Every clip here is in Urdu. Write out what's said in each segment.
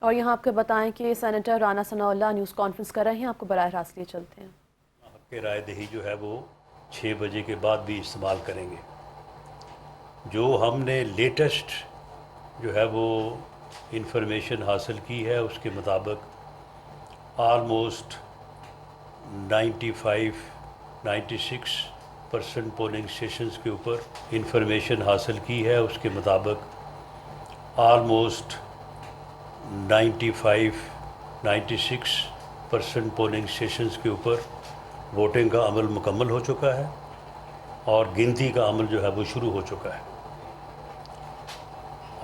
اور یہاں آپ کو بتائیں کہ senator Rana Sanaullah news conference کر رہے ہیں، آپ کو براہ راست لیے چلتے ہیں۔ حق رائے دہی جو ہے وہ 6 بجے کے بعد بھی استعمال کریں گے۔ جو ہم نے لیٹسٹ جو ہے وہ انفارمیشن حاصل کی ہے اس کے مطابق آلموسٹ 96% پولنگ اسٹیشنز کے اوپر انفارمیشن حاصل کی ہے اس کے مطابق آلموسٹ 96% پولنگ اسٹیشنز کے اوپر ووٹنگ کا عمل مکمل ہو چکا ہے اور گنتی کا عمل جو ہے وہ شروع ہو چکا ہے،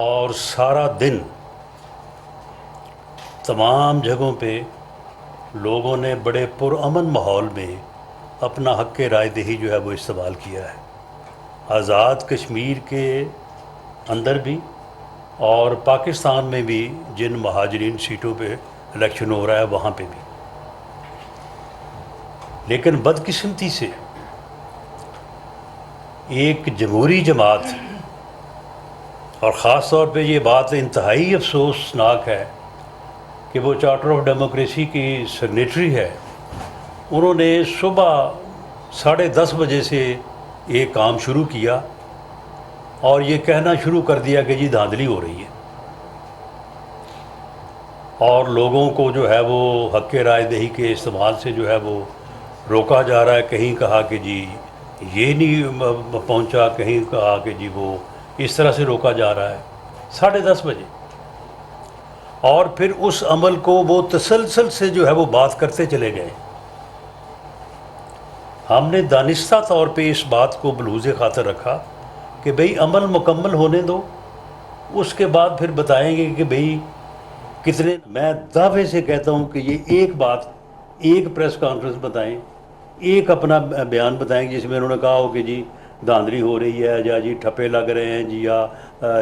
اور سارا دن تمام جگہوں پہ لوگوں نے بڑے پرامن ماحول میں اپنا حق رائے دہی جو ہے وہ استعمال کیا ہے، آزاد کشمیر کے اندر بھی اور پاکستان میں بھی جن مہاجرین سیٹوں پہ الیکشن ہو رہا ہے وہاں پہ بھی۔ لیکن بدقسمتی سے ایک جمہوری جماعت، اور خاص طور پہ یہ بات انتہائی افسوسناک ہے کہ وہ چارٹر آف ڈیموکریسی کی سگنیٹری ہے، انہوں نے صبح 10:30 بجے سے ایک کام شروع کیا اور یہ کہنا شروع کر دیا کہ جی دھاندلی ہو رہی ہے، اور لوگوں کو جو ہے وہ حق رائے دہی کے استعمال سے جو ہے وہ روکا جا رہا ہے۔ کہیں کہا کہ جی یہ نہیں پہنچا، کہیں کہا کہ جی وہ اس طرح سے روکا جا رہا ہے 10:30 بجے، اور پھر اس عمل کو وہ تسلسل سے جو ہے وہ بات کرتے چلے گئے۔ ہم نے دانستہ طور پہ اس بات کو ملحوظ خاطر رکھا کہ بھئی عمل مکمل ہونے دو، اس کے بعد پھر بتائیں گے کہ بھئی کتنے۔ میں دعوے سے کہتا ہوں کہ یہ ایک بات، ایک پریس کانفرنس بتائیں، ایک اپنا بیان بتائیں جس میں انہوں نے کہا ہو کہ جی دھاندلی ہو رہی ہے یا جی ٹھپے لگ رہے ہیں جی یا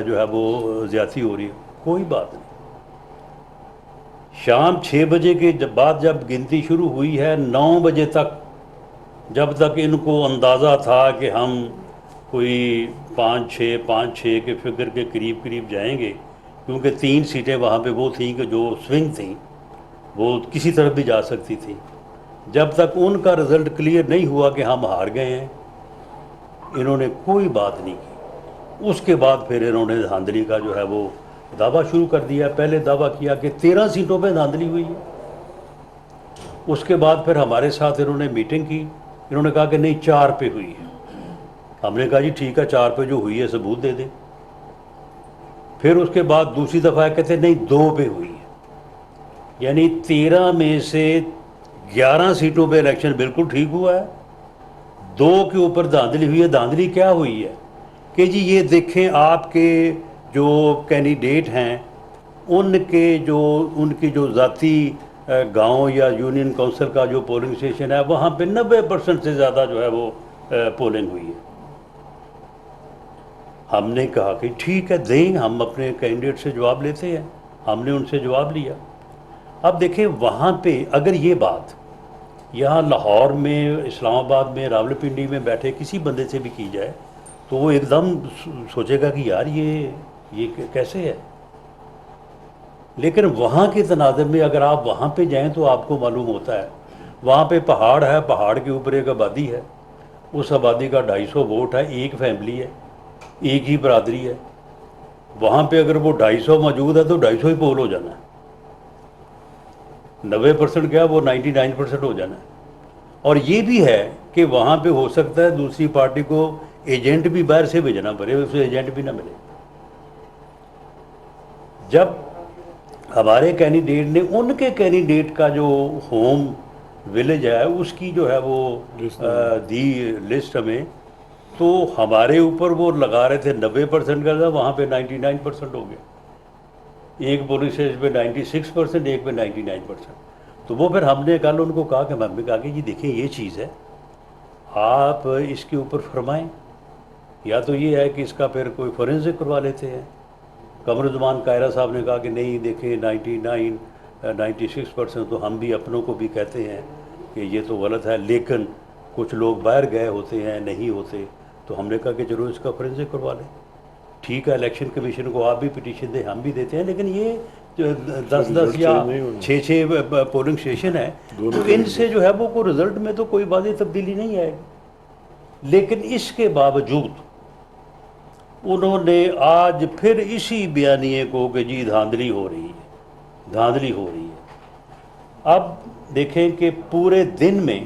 جو ہے وہ زیادتی ہو رہی ہے، کوئی بات نہیں۔ شام 6 بجے کے بعد جب گنتی شروع ہوئی ہے، 9 بجے تک جب تک ان کو اندازہ تھا کہ ہم کوئی 5-6 کے فگر کے قریب جائیں گے، کیونکہ 3 سیٹیں وہاں پہ وہ تھیں کہ جو سوئنگ تھیں، وہ کسی طرف بھی جا سکتی تھیں، جب تک ان کا رزلٹ کلیئر نہیں ہوا کہ ہم ہار گئے ہیں، انہوں نے کوئی بات نہیں کی۔ اس کے بعد پھر انہوں نے دھاندلی کا جو ہے وہ دعویٰ شروع کر دیا۔ پہلے دعویٰ کیا کہ 13 سیٹوں پہ دھاندلی ہوئی ہے، اس کے بعد پھر ہمارے ساتھ انہوں نے میٹنگ کی، انہوں نے کہا کہ نہیں 4 پہ ہوئی ہے۔ ہم نے کہا جی ٹھیک ہے، 4 پہ جو ہوئی ہے ثبوت دے دیں۔ پھر اس کے بعد دوسری دفعہ کہتے نہیں 2 پہ ہوئی ہے، یعنی 13 میں سے 11 سیٹوں پہ الیکشن بالکل ٹھیک ہوا ہے، 2 کے اوپر دھاندلی ہوئی ہے۔ دھاندلی کیا ہوئی ہے کہ جی یہ دیکھیں آپ کے جو کینڈیڈیٹ ہیں ان کی جو ذاتی گاؤں یا یونین کونسل کا جو پولنگ اسٹیشن ہے وہاں پہ 90% سے زیادہ جو ہے وہ پولنگ ہوئی ہے۔ ہم نے کہا کہ ٹھیک ہے دیں، ہم اپنے کینڈیڈیٹ سے جواب لیتے ہیں، ہم نے ان سے جواب لیا۔ اب دیکھیں وہاں پہ اگر یہ بات یہاں لاہور میں، اسلام آباد میں، راولپنڈی میں بیٹھے کسی بندے سے بھی کی جائے تو وہ ایک دم سوچے گا کہ یار یہ کیسے ہے، لیکن وہاں کے تناظر میں اگر آپ وہاں پہ جائیں تو آپ کو معلوم ہوتا ہے وہاں پہ پہاڑ ہے، پہاڑ کے اوپر ایک آبادی ہے، اس آبادی کا 250 ووٹ ہے، ایک فیملی ہے، ایک ہی برادری ہے، وہاں پہ اگر وہ 250 موجود ہے تو 250 ہی پول ہو جانا ہے، 90% کیا وہ 99% ہو جانا ہے۔ اور یہ بھی ہے کہ وہاں پہ ہو سکتا ہے دوسری پارٹی کو ایجنٹ بھی باہر سے بھیجنا پڑے، اسے ایجنٹ بھی نہ ملے۔ جب ہمارے کینڈیڈیٹ نے ان کے کینڈیڈیٹ کا جو ہوم ولیج ہے اس کی جو ہے وہ دی لسٹ ہمیں، تو ہمارے اوپر وہ لگا رہے تھے 90% کا تھا، وہاں پہ 99% ہو گیا، ایک پولنگ اسٹیشن پہ 96%، ایک پہ 99%۔ تو وہ پھر ہم نے کل ان کو کہا کہ ہم نے کہا کہ جی دیکھیں یہ چیز ہے، آپ اس کے اوپر فرمائیں، یا تو یہ ہے کہ اس کا پھر کوئی فورنزک کروا لیتے ہیں۔ قمرالزمان قاہرہ صاحب نے کہا کہ نہیں دیکھیں 96% تو ہم بھی اپنوں کو بھی کہتے ہیں کہ یہ تو غلط ہے، لیکن کچھ لوگ باہر گئے ہوتے ہیں نہیں ہوتے، تو ہم نے کہا کہ چلو اس کا فورنزک کروا لیں، ٹھیک ہے الیکشن کمیشن کو آپ بھی پٹیشن دیں، ہم بھی دیتے ہیں، لیکن یہ 10 10 یا 6 پولنگ اسٹیشن ہیں، تو ان سے جو ہے وہ کوئی رزلٹ میں تو کوئی واضح تبدیلی نہیں آئے گی. لیکن اس کے باوجود انہوں نے آج پھر اسی بیانیے کو کہ جی دھاندلی ہو رہی ہے، دھاندلی ہو رہی ہے. اب دیکھیں کہ پورے دن میں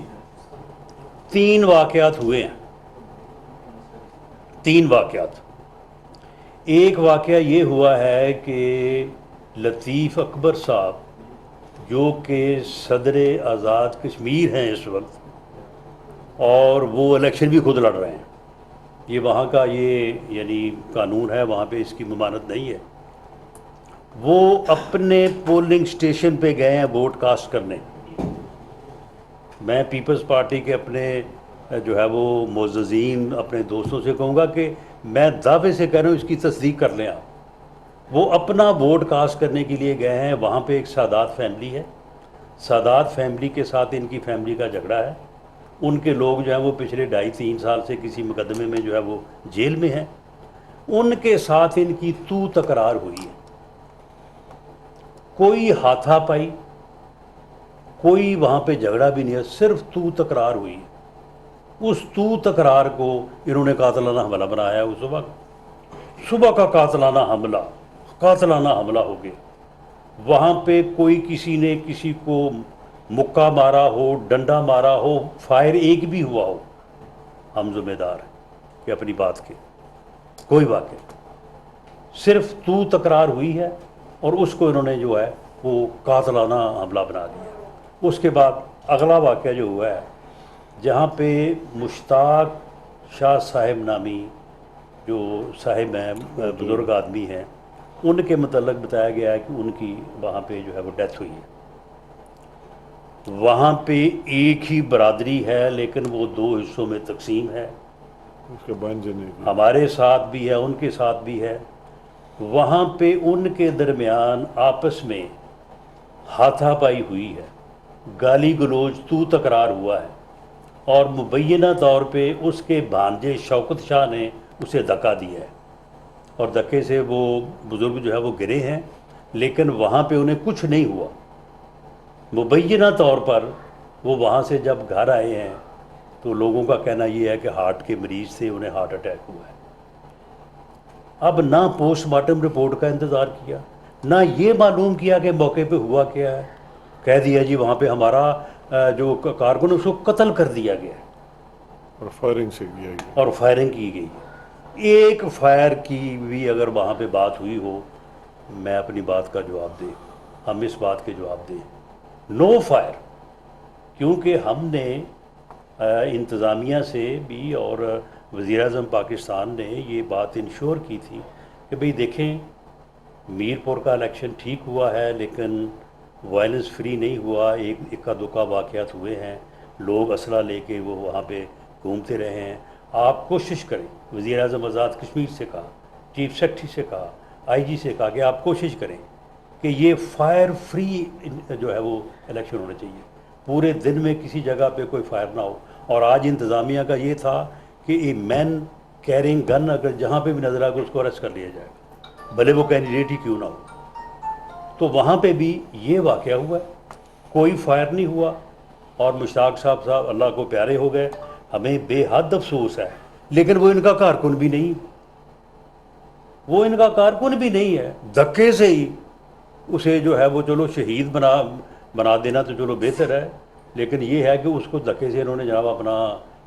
3 واقعات ہوئے ہیں، 3 واقعات. ایک واقعہ یہ ہوا ہے کہ لطیف اکبر صاحب جو کہ صدر آزاد کشمیر ہیں اس وقت، اور وہ الیکشن بھی خود لڑ رہے ہیں. یہ وہاں کا یہ یعنی قانون ہے، وہاں پہ اس کی ممانعت نہیں ہے. وہ اپنے پولنگ اسٹیشن پہ گئے ہیں ووٹ کاسٹ کرنے. میں پیپلز پارٹی کے اپنے جو ہے وہ معززین اپنے دوستوں سے کہوں گا کہ میں دعوے سے کہہ رہا ہوں اس کی تصدیق کر لیں آپ. وہ اپنا ووٹ کاسٹ کرنے کے لیے گئے ہیں. وہاں پہ ایک سادات فیملی ہے، سادات فیملی کے ساتھ ان کی فیملی کا جھگڑا ہے. ان کے لوگ جو ہیں وہ پچھلے 2.5-3 سال سے کسی مقدمے میں جو ہے وہ جیل میں ہیں. ان کے ساتھ ان کی تکرار ہوئی ہے. کوئی ہاتھا پائی، کوئی وہاں پہ جھگڑا بھی نہیں ہے، صرف تکرار ہوئی ہے. اس تکرار کو انہوں نے قاتلانہ حملہ بنایا. اس وقت صبح کا قاتلانہ حملہ ہو گیا. وہاں پہ کوئی کسی نے کسی کو مکہ مارا ہو، ڈنڈا مارا ہو، فائر ایک بھی ہوا ہو، ہم ذمہ دار ہیں کہ اپنی بات کے. کوئی واقعہ صرف تکرار ہوئی ہے اور اس کو انہوں نے جو ہے وہ قاتلانہ حملہ بنا دیا. اس کے بعد اگلا واقعہ جو ہوا ہے جہاں پہ مشتاق شاہ صاحب نامی جو صاحب ہیں، بزرگ آدمی ہیں، ان کے متعلق بتایا گیا ہے کہ ان کی وہاں پہ جو ہے وہ ڈیتھ ہوئی ہے. وہاں پہ ایک ہی برادری ہے لیکن وہ 2 حصوں میں تقسیم ہے. ہمارے ساتھ بھی ہے، ان کے ساتھ بھی ہے. وہاں پہ ان کے درمیان آپس میں ہاتھا پائی ہوئی ہے، گالی گلوچ تکرار ہوا ہے، اور مبینہ طور پہ اس کے بھانجے شوکت شاہ نے اسے دھکا دیا ہے، اور دھکے سے وہ بزرگ جو ہے وہ گرے ہیں، لیکن وہاں پہ انہیں کچھ نہیں ہوا. مبینہ طور پر وہ وہاں سے جب گھر آئے ہیں تو لوگوں کا کہنا یہ ہے کہ ہارٹ کے مریض سے انہیں ہارٹ اٹیک ہوا ہے. اب نہ پوسٹ مارٹم رپورٹ کا انتظار کیا، نہ یہ معلوم کیا کہ موقع پہ ہوا کیا ہے. کہہ دیا جی وہاں پہ ہمارا جو کارکن اس کو قتل کر دیا گیا اور فائرنگ کی گئی. ایک فائر کی بھی اگر وہاں پہ بات ہوئی ہو، میں اپنی بات کا جواب دیں، ہم اس بات کے جواب دیں. نو فائر، کیونکہ ہم نے انتظامیہ سے بھی اور وزیر اعظم پاکستان نے یہ بات انشور کی تھی کہ بھئی دیکھیں میر پور کا الیکشن ٹھیک ہوا ہے لیکن وائلنس فری نہیں ہوا. ایک اکا دکا واقعات ہوئے ہیں، لوگ اسلحہ لے کے وہ وہاں پہ گھومتے رہے ہیں. آپ کوشش کریں، وزیر اعظم آزاد کشمیر سے کہا، چیف سیکرٹری سے کہا، آئی جی سے کہا کہ آپ کوشش کریں کہ یہ فائر فری جو ہے وہ الیکشن ہونا چاہیے. پورے دن میں کسی جگہ پہ کوئی فائر نہ ہو. اور آج انتظامیہ کا یہ تھا کہ اے مین کیرنگ گن اگر جہاں پہ بھی نظر آئے گا اس کو اریسٹ کر لیا جائے گا، بھلے وہ کینڈیڈیٹ ہی کیوں نہ ہو. تو وہاں پہ بھی یہ واقعہ ہوا ہے، کوئی فائر نہیں ہوا، اور مشتاق صاحب اللہ کو پیارے ہو گئے. ہمیں بے حد افسوس ہے، لیکن وہ ان کا کارکن بھی نہیں، وہ ان کا کارکن بھی نہیں ہے. دھکے سے ہی اسے جو ہے وہ چلو شہید بنا دینا تو چلو بہتر ہے، لیکن یہ ہے کہ اس کو دھکے سے انہوں نے جناب اپنا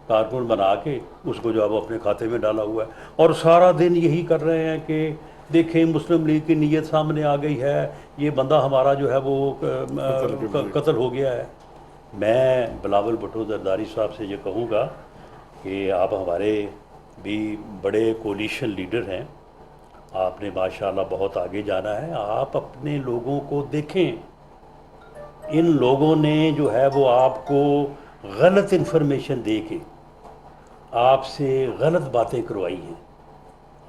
کارکن بنا کے اس کو جو ہے وہ اپنے کھاتے میں ڈالا ہوا ہے. اور سارا دن یہی کر رہے ہیں کہ دیکھیں مسلم لیگ کی نیت سامنے آ گئی ہے، یہ بندہ ہمارا جو ہے وہ قتل ہو گیا ہے. میں بلاول بھٹو زرداری صاحب سے یہ کہوں گا کہ آپ ہمارے بھی بڑے کولیشن لیڈر ہیں، آپ نے ماشاءاللہ بہت آگے جانا ہے. آپ اپنے لوگوں کو دیکھیں، ان لوگوں نے جو ہے وہ آپ کو غلط انفارمیشن دے کے آپ سے غلط باتیں کروائی ہیں،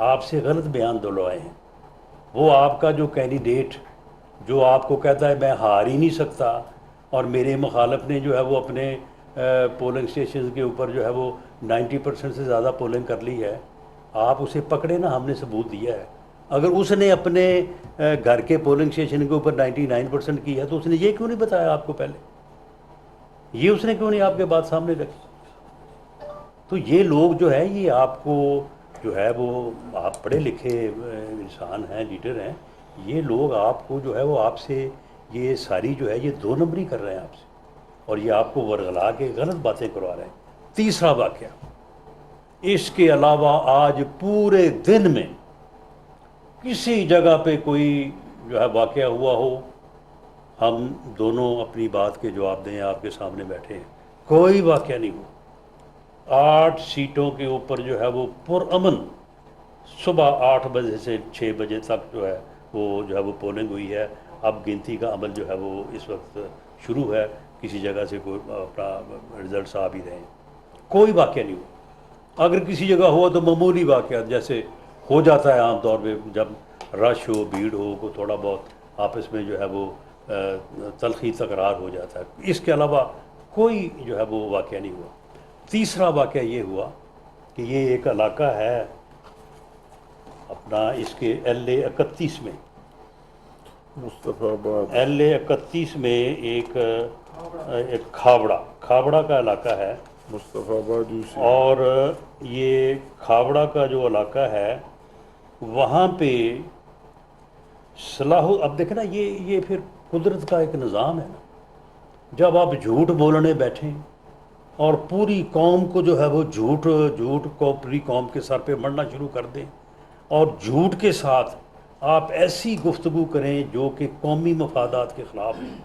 آپ سے غلط بیان دلوائے ہیں. وہ آپ کا جو کینڈیڈیٹ جو آپ کو کہتا ہے میں ہار ہی نہیں سکتا، اور میرے مخالف نے جو ہے وہ اپنے پولنگ اسٹیشن کے اوپر جو ہے وہ 90% سے زیادہ پولنگ کر لی ہے، آپ اسے پکڑے نا، ہم نے ثبوت دیا ہے. اگر اس نے اپنے گھر کے پولنگ اسٹیشن کے اوپر 99% کی ہے تو اس نے یہ کیوں نہیں بتایا آپ کو پہلے؟ یہ اس نے کیوں نہیں آپ کے بات سامنے رکھی؟ تو یہ لوگ جو ہے یہ آپ کو جو ہے وہ آپ پڑھے لکھے انسان ہیں، لیڈر ہیں، یہ لوگ آپ کو جو ہے وہ آپ سے یہ ساری جو ہے یہ 2 نمبری کر رہے ہیں آپ سے، اور یہ آپ کو ورغلا کے غلط باتیں کروا رہے ہیں۔ تیسرا واقعہ، اس کے علاوہ آج پورے دن میں کسی جگہ پہ کوئی جو ہے واقعہ ہوا ہو، ہم دونوں اپنی بات کے جواب دیں، آپ کے سامنے بیٹھے ہیں، کوئی واقعہ نہیں ہوا۔ 8 سیٹوں کے اوپر جو ہے وہ پرامن صبح 8 بجے سے 6 بجے تک جو ہے وہ پولنگ ہوئی ہے۔ اب گنتی کا عمل جو ہے وہ اس وقت شروع ہے، کسی جگہ سے کوئی اپنا رزلٹس آ بھی رہے ہیں، کوئی واقعہ نہیں ہوا۔ اگر کسی جگہ ہوا تو معمولی واقعات جیسے ہو جاتا ہے عام طور پہ، جب رش ہو، بھیڑ ہو، کو تھوڑا بہت آپس میں جو ہے وہ تلخی تکرار ہو جاتا ہے، اس کے علاوہ کوئی جو ہے وہ واقعہ نہیں ہوا۔ تیسرا واقعہ یہ ہوا کہ یہ ایک علاقہ ہے اپنا، اس کے LA 31 میں، مصطفیٰ آباد، LA 31 میں ایک کھابڑا کا علاقہ ہے، مصطفیٰ آباد UC، اور یہ کھابڑا کا جو علاقہ ہے وہاں پہ اب دیکھیں نا، یہ پھر قدرت کا ایک نظام ہے نا، جب آپ جھوٹ بولنے بیٹھیں اور پوری قوم کو جو ہے وہ جھوٹ کو پوری قوم کے سر پہ مڑنا شروع کر دیں، اور جھوٹ کے ساتھ آپ ایسی گفتگو کریں جو کہ قومی مفادات کے خلاف ہیں۔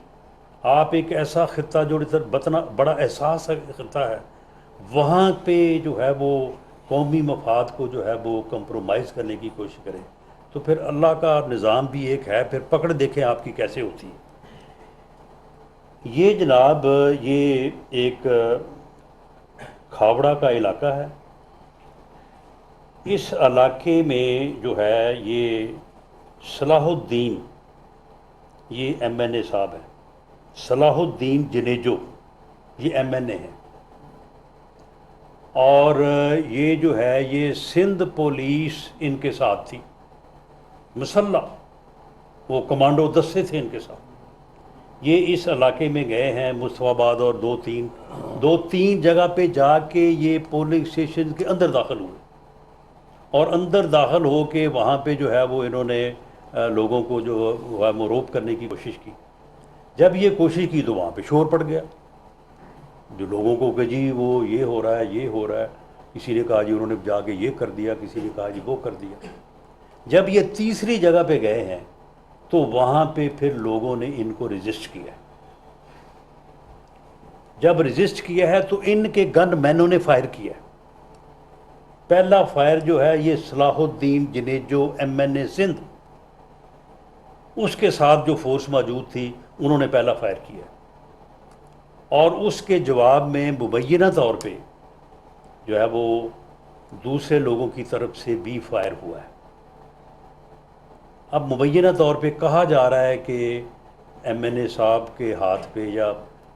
آپ ایک ایسا خطہ جو بڑا احساس خطہ ہے، وہاں پہ جو ہے وہ قومی مفاد کو جو ہے وہ کمپرومائز کرنے کی کوشش کریں، تو پھر اللہ کا نظام بھی ایک ہے، پھر پکڑ دیکھیں آپ کی کیسے ہوتی ہے۔ یہ جناب یہ ایک کھابڑا کا علاقہ ہے، اس علاقے میں جو ہے یہ صلاح الدین، یہ MNA صاحب ہیں، صلاح الدین جنیجو، یہ MNA ہیں، اور یہ جو ہے یہ سندھ پولیس ان کے ساتھ تھی، مسلح، وہ کمانڈو دستے تھے ان کے ساتھ۔ یہ اس علاقے میں گئے ہیں مصطفیٰ آباد، اور دو تین جگہ پہ جا کے یہ پولنگ اسٹیشن کے اندر داخل ہوئے، اور اندر داخل ہو کے وہاں پہ جو ہے وہ انہوں نے لوگوں کو جو ہے مروب کرنے کی کوشش کی۔ جب یہ کوشش کی تو وہاں پہ شور پڑ گیا، جو لوگوں کو کہ جی وہ یہ ہو رہا ہے، یہ ہو رہا ہے، کسی نے کہا جی انہوں نے جا کے یہ کر دیا، کسی نے کہا جی وہ کر دیا۔ جب یہ تیسری جگہ پہ گئے ہیں تو وہاں پہ پھر لوگوں نے ان کو رجسٹ کیا، جب رجسٹ کیا ہے تو ان کے گن مینوں نے فائر کیا۔ پہلا فائر جو ہے یہ صلاح الدین جنیجو MNA سندھ، اس کے ساتھ جو فورس موجود تھی انہوں نے پہلا فائر کیا، اور اس کے جواب میں مبینہ طور پہ جو ہے وہ دوسرے لوگوں کی طرف سے بھی فائر ہوا ہے۔ اب مبینہ طور پہ کہا جا رہا ہے کہ MNA صاحب کے ہاتھ پہ یا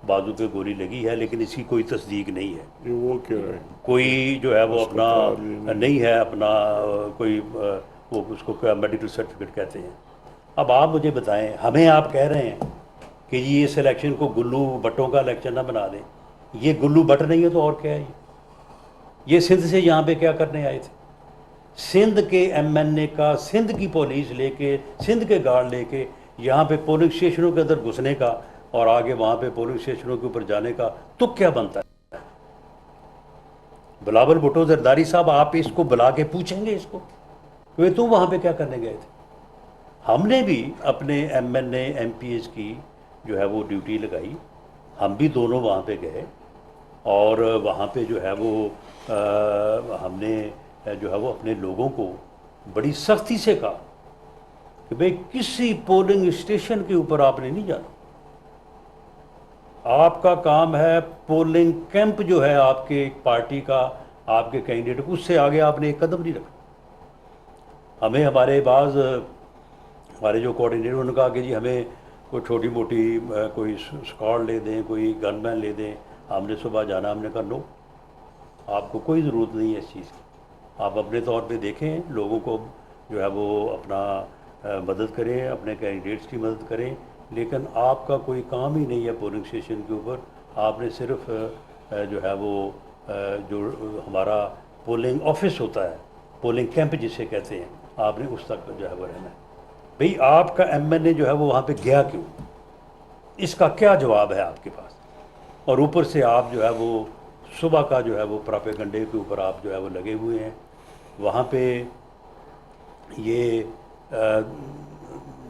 بازو پہ گولی لگی ہے، لیکن اس کی کوئی تصدیق نہیں ہے، یہ وہ کہہ رہے ہیں، کوئی جو ہے وہ اپنا اسپتال نہیں ہے، اپنا کوئی وہ اس کو کیا میڈیکل سرٹیفکیٹ کہتے ہیں۔ اب آپ مجھے بتائیں، ہمیں آپ کہہ رہے ہیں کہ جی اس الیکشن کو گلو بٹوں کا الیکشن نہ بنا دیں، یہ گلو بٹ نہیں ہے تو اور کیا ہے؟ یہ سندھ سے یہاں پہ کیا کرنے آئے تھے؟ سندھ کے MNA کا سندھ کی پولیس لے کے، سندھ کے گارڈ لے کے یہاں پہ پولنگ اسٹیشنوں کے اندر گھسنے کا اور آگے وہاں پہ پولنگ اسٹیشنوں کے اوپر جانے کا تو کیا بنتا ہے؟ بلاول بھٹو زرداری صاحب، آپ اس کو بلا کے پوچھیں گے اس کو کہ تم وہاں پہ کیا کرنے گئے تھے؟ ہم نے بھی اپنے MNA MPs کی جو ہے وہ ڈیوٹی لگائی، ہم بھی دونوں وہاں پہ گئے، اور وہاں پہ جو ہے وہ ہم نے جو ہے وہ اپنے لوگوں کو بڑی سختی سے کہا کہ بھئی کسی پولنگ اسٹیشن کے اوپر آپ نے نہیں جانا، آپ کا کام ہے پولنگ کیمپ جو ہے آپ کے پارٹی کا، آپ کے کینڈیڈیٹ، اس سے آگے آپ نے ایک قدم نہیں رکھا۔ ہمیں ہمارے بعض ہمارے جو کوآرڈینیٹر انہوں نے کہا کہ جی ہمیں کوئی چھوٹی موٹی کوئی اسکواڈ لے دیں، کوئی گن مین لے دیں، ہم نے صبح جانا۔ ہم نے کہا نو، آپ کو کوئی ضرورت نہیں ہے اس چیز کی، آپ اپنے طور پہ دیکھیں، لوگوں کو جو ہے وہ اپنا مدد کریں، اپنے کینڈیڈیٹس کی مدد کریں، لیکن آپ کا کوئی کام ہی نہیں ہے پولنگ اسٹیشن کے اوپر. آپ نے صرف جو ہے وہ جو ہمارا پولنگ آفس ہوتا ہے، پولنگ کیمپ جسے کہتے ہیں، آپ نے اس تک جو ہے وہ رہنا ہے. بھئی آپ کا ایم این اے جو ہے وہ وہاں پہ گیا کیوں؟ اس کا کیا جواب ہے آپ کے پاس؟ اور اوپر سے آپ جو ہے وہ صبح کا جو ہے وہ پراپیگنڈے کے اوپر آپ جو ہے وہ لگے ہوئے ہیں. وہاں پہ یہ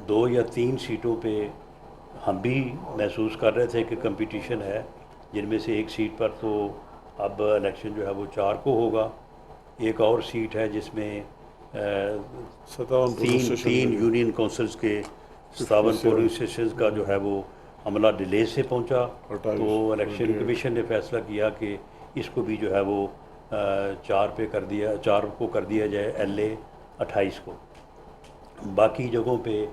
2 یا 3 سیٹوں پہ ہم بھی محسوس کر رہے تھے کہ کمپٹیشن ہے، جن میں سے ایک سیٹ پر تو اب الیکشن جو ہے وہ 4 کو ہوگا. ایک اور سیٹ ہے جس میں 3 یونین کونسلز کے 57 پولنگ اسٹیشنز کا جو ہے وہ عملہ ڈیلے سے پہنچا، تو الیکشن کمیشن نے فیصلہ کیا کہ اس کو بھی جو ہے وہ 4 کو کر دیا جائے LA 28 کو. باقی جگہوں پہ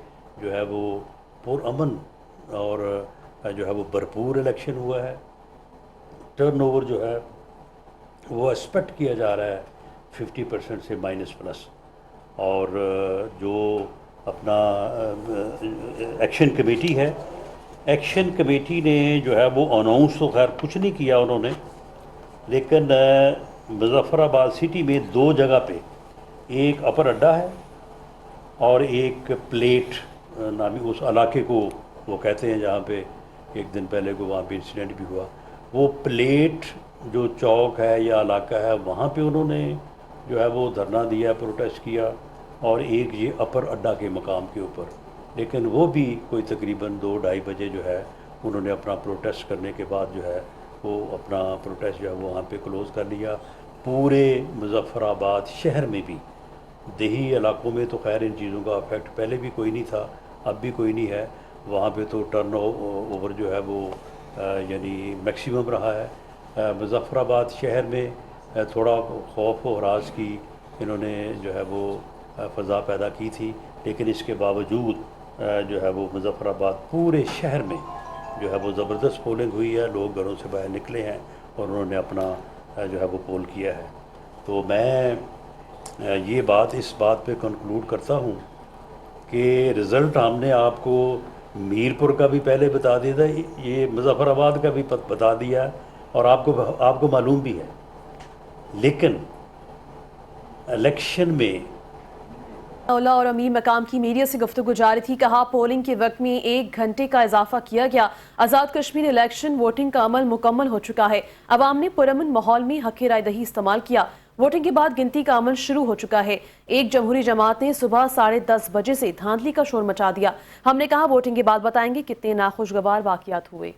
جو ہے وہ پرامن اور جو ہے وہ بھرپور الیکشن ہوا ہے. ٹرن اوور جو ہے وہ ایکسپیکٹ کیا جا رہا ہے 50% سے -+. اور جو اپنا ایکشن کمیٹی ہے، ایکشن کمیٹی نے جو ہے وہ اناؤنس تو خیر کچھ نہیں کیا انہوں نے، لیکن مظفر آباد سٹی میں 2 جگہ پہ، ایک اپر اڈا ہے اور ایک پلیٹ نامی اس علاقے کو وہ کہتے ہیں جہاں پہ ایک دن پہلے کو وہاں پہ انسیڈنٹ بھی ہوا. وہ پلیٹ جو چوک ہے یا علاقہ ہے وہاں پہ انہوں نے جو ہے وہ دھرنا دیا، پروٹیسٹ کیا، اور ایک یہ اپر اڈا کے مقام کے اوپر. لیکن وہ بھی کوئی تقریباً 2-2:30 بجے جو ہے انہوں نے اپنا پروٹیسٹ کرنے کے بعد جو ہے وہ اپنا پروٹیسٹ جو ہے وہاں پہ کلوز کر لیا. پورے مظفر آباد شہر میں بھی، دیہی علاقوں میں تو خیر ان چیزوں کا افیکٹ پہلے بھی کوئی نہیں تھا، اب بھی کوئی نہیں ہے، وہاں پہ تو ٹرن اوور جو ہے وہ یعنی میکسیمم رہا ہے. مظفر آباد شہر میں تھوڑا خوف و ہراس کی انہوں نے جو ہے وہ فضا پیدا کی تھی، لیکن اس کے باوجود جو ہے وہ مظفر آباد پورے شہر میں جو ہے وہ زبردست پولنگ ہوئی ہے. لوگ گھروں سے باہر نکلے ہیں اور انہوں نے اپنا جو ہے وہ پول کیا ہے. تو میں یہ اس بات پہ کنکلوڈ کرتا ہوں کہ رزلٹ ہم نے آپ کو میر پور کا بھی پہلے بتا دیا تھا، یہ مظفر آباد کا بھی بتا دیا ہے، اور آپ کو معلوم بھی ہے. لیکن الیکشن میں اولا اور امیر مقام کی میڈیا سے گفتگو جاری تھی. کہا پولنگ کے وقت میں 1 گھنٹے کا اضافہ کیا گیا. آزاد کشمیر الیکشن ووٹنگ کا عمل مکمل ہو چکا ہے. عوام نے پرامن ماحول میں حق رائے دہی استعمال کیا. ووٹنگ کے بعد گنتی کا عمل شروع ہو چکا ہے. ایک جمہوری جماعت نے صبح 10:30 بجے سے دھاندلی کا شور مچا دیا. ہم نے کہا ووٹنگ کے بعد بتائیں گے کتنے ناخوشگوار واقعات ہوئے.